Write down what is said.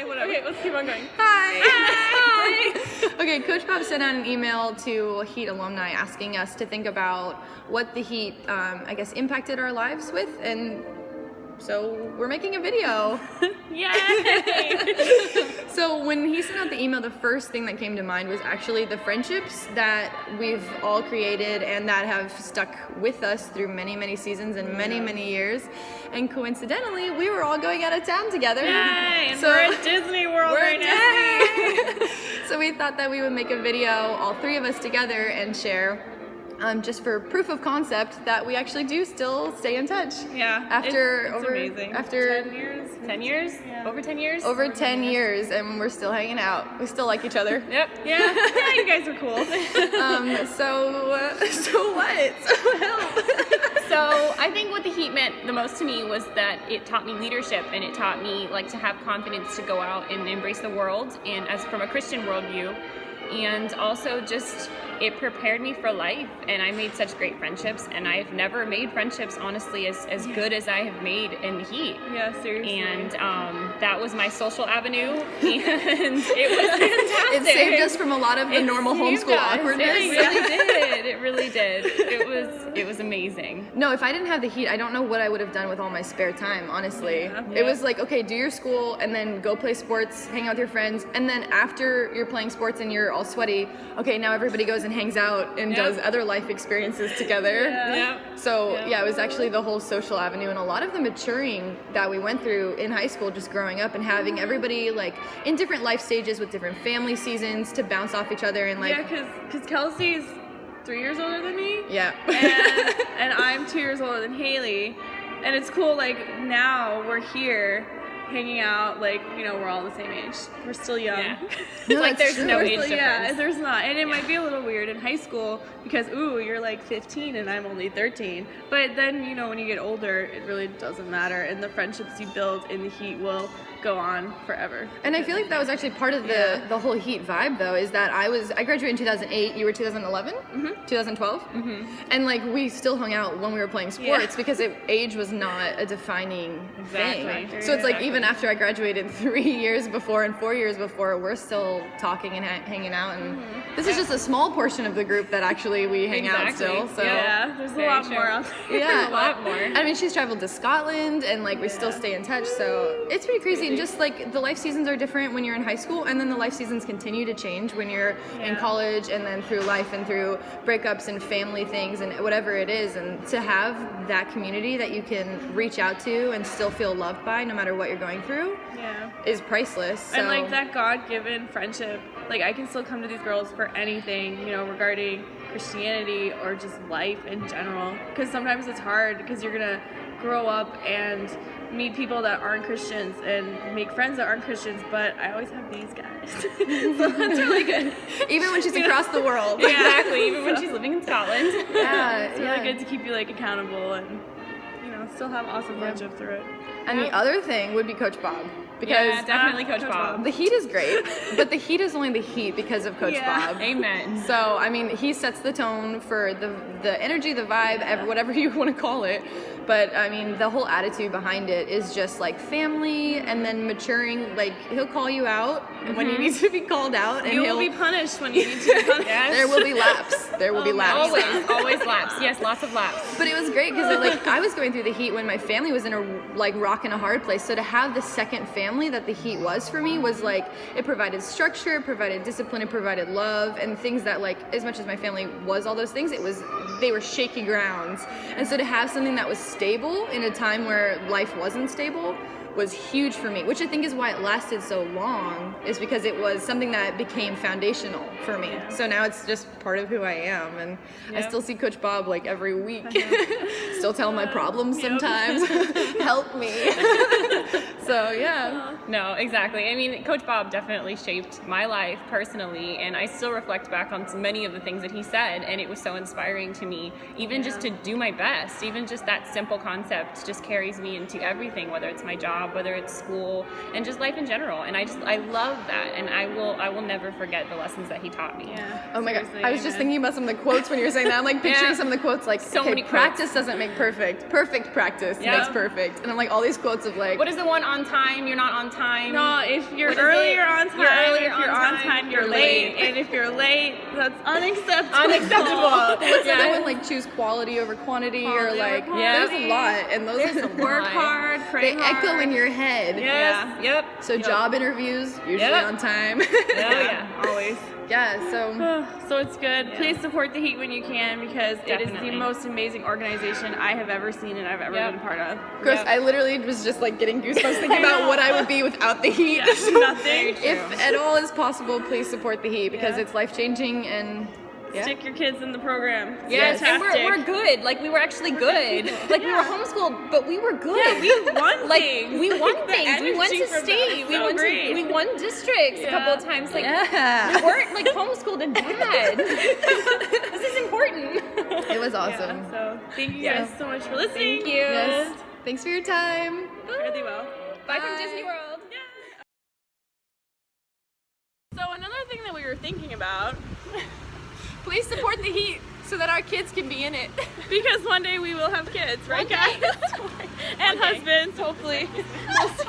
Hi, whatever. Okay, let's keep on going. Hi. Okay, Coach Bob sent out an email to Heat alumni asking us to think about what the Heat, impacted our lives with, and so we're making a video. Yay! So when he sent out the email, the first thing that came to mind was actually the friendships that we've all created and that have stuck with us through many, many seasons and many years. And coincidentally, we were all going out of town together. Yay! And we're at Disney World right now. So we thought that we would make a video, all three of us together, and share. Just for proof of concept that we actually do still stay in touch. Yeah. It's amazing. After 10 years? 10 years? Yeah. Over 10 years? Over 10 years, and we're still hanging out. We still like each other. Yep. Yeah. Yeah, you guys are cool. So what? So help. So I think what the Heat meant the most to me was that it taught me leadership, and it taught me to have confidence to go out and embrace the world, and as from a Christian worldview, and also just it prepared me for life, and I made such great friendships, and I've never made friendships honestly as good as I have made in the Heat. Yeah, seriously. And that was my social avenue, and it was fantastic. It saved us from a lot of the normal homeschool awkwardness. It really did. It was amazing. No, if I didn't have the Heat, I don't know what I would have done with all my spare time, honestly. Yeah. It was like, okay, do your school and then go play sports, hang out with your friends, and then after you're playing sports and you're all sweaty, okay, now everybody goes and hangs out and does other life experiences together. Yeah. So it was actually the whole social avenue, and a lot of the maturing that we went through in high school, just growing up and having everybody in different life stages with different family seasons to bounce off each other and because Kelsey's 3 years older than me. Yeah. and I'm 2 years older than Haley, and it's cool. Now we're here hanging out, we're all the same age. We're still young. Yeah. No, there's no age difference. Yeah, there's not. And it might be a little weird in high school because, you're 15 and I'm only 13. But then, when you get older, it really doesn't matter. And the friendships you build in the Heat will go on forever. And I feel like that was actually part of the whole Heat vibe, though, is that I graduated in 2008. You were 2011? Mm-hmm. 2012? Mm-hmm. And we still hung out when we were playing sports because age was not a defining thing. So it's even after I graduated 3 years before and 4 years before, we're still talking and hanging out. And this is just a small portion of the group that actually we hang out still. So there's a lot more out there. Yeah, a lot more. I mean, she's traveled to Scotland, and we still stay in touch. So it's pretty crazy. And just the life seasons are different when you're in high school, and then the life seasons continue to change when you're in college, and then through life and through breakups and family things and whatever it is. And to have that community that you can reach out to and still feel loved by, no matter what you're going through, is priceless. So. And that God-given friendship, I can still come to these girls for anything, regarding Christianity or just life in general. Because sometimes it's hard because you're gonna grow up and meet people that aren't Christians and make friends that aren't Christians, but I always have these guys. So that's really good. Even when she's across the world. Exactly, even when she's living in Scotland. Yeah, it's really good to keep you accountable and still have awesome friendship through it. And the other thing would be Coach Bob. Because definitely Coach Bob. The Heat is great, but the Heat is only the Heat because of Coach Bob. Amen. So, I mean, he sets the tone for the energy, the vibe, whatever you want to call it. But, I mean, the whole attitude behind it is just family and then maturing. He'll call you out when you need to be called out. And you will be punished when you need to be punished. There will be laps. There will be laps. Always laps. Yes, lots of laps. But it was great because I was going through the Heat when my family was in a rock and a hard place. So to have the second family that the Heat was for me was it provided structure, it provided discipline, it provided love, and things that as much as my family was all those things, they were shaky grounds. And so to have something that was stable in a time where life wasn't stable was huge for me, which I think is why it lasted so long, is because it was something that became foundational for me. So now it's just part of who I am, and I still see Coach Bob every week. Still tell him my problems sometimes. Help me. So yeah. No, exactly. I mean, Coach Bob definitely shaped my life personally, and I still reflect back on many of the things that he said, and it was so inspiring to me, even just to do my best. Even just that simple concept just carries me into everything, whether it's my job, whether it's school, and just life in general. And I love that, and I will never forget the lessons that he taught me. Yeah. Oh my God, I was just thinking about some of the quotes when you were saying that. I'm picturing some of the quotes so many practice doesn't make perfect. Perfect practice makes perfect. And I'm all these quotes of what is the one on time? You're not on time. No, if you're What is early, it? you're on time. You're early, if you're on time, you're late. And if you're late, that's unacceptable. Unacceptable. What's the other one, like choose quality over quantity, or Quality like over Yeah. there's a lot, and those There's a Work lot. hard, pray they hard. echo in your head. Yes. Yep. So job interviews usually Yep. on time. Oh yeah. Always. Yeah, so So it's good. Yeah. Please support the Heat when you can, because it is the Definitely. most amazing organization I have ever seen and I've ever Yep. been a part of. gross. Yep. I literally was just like getting goosebumps thinking about what I would be without the Heat. Yeah, nothing. If at all is possible, please support the Heat because Yeah. it's life changing and yeah. Stick your kids in the program. It's Yes, and fantastic. we're good. Like, we were actually good. Like, we were homeschooled, but we were good. Yeah, we won like, things. we won The things. We went energy to from that state. is We so went great. to we won districts a couple of times. Like, Yeah. we weren't like homeschooled and bad. This is important. It was awesome. Yeah, so thank you Yeah. guys so much for listening. Thank you. Yes. Thanks for your time. Fairly well. Bye from Bye. Disney World. So another thing that we were thinking about, Please support the Heat so that our kids can be in it. because one day we will have kids, right, One day. guys? And One day. husbands, hopefully. We'll see.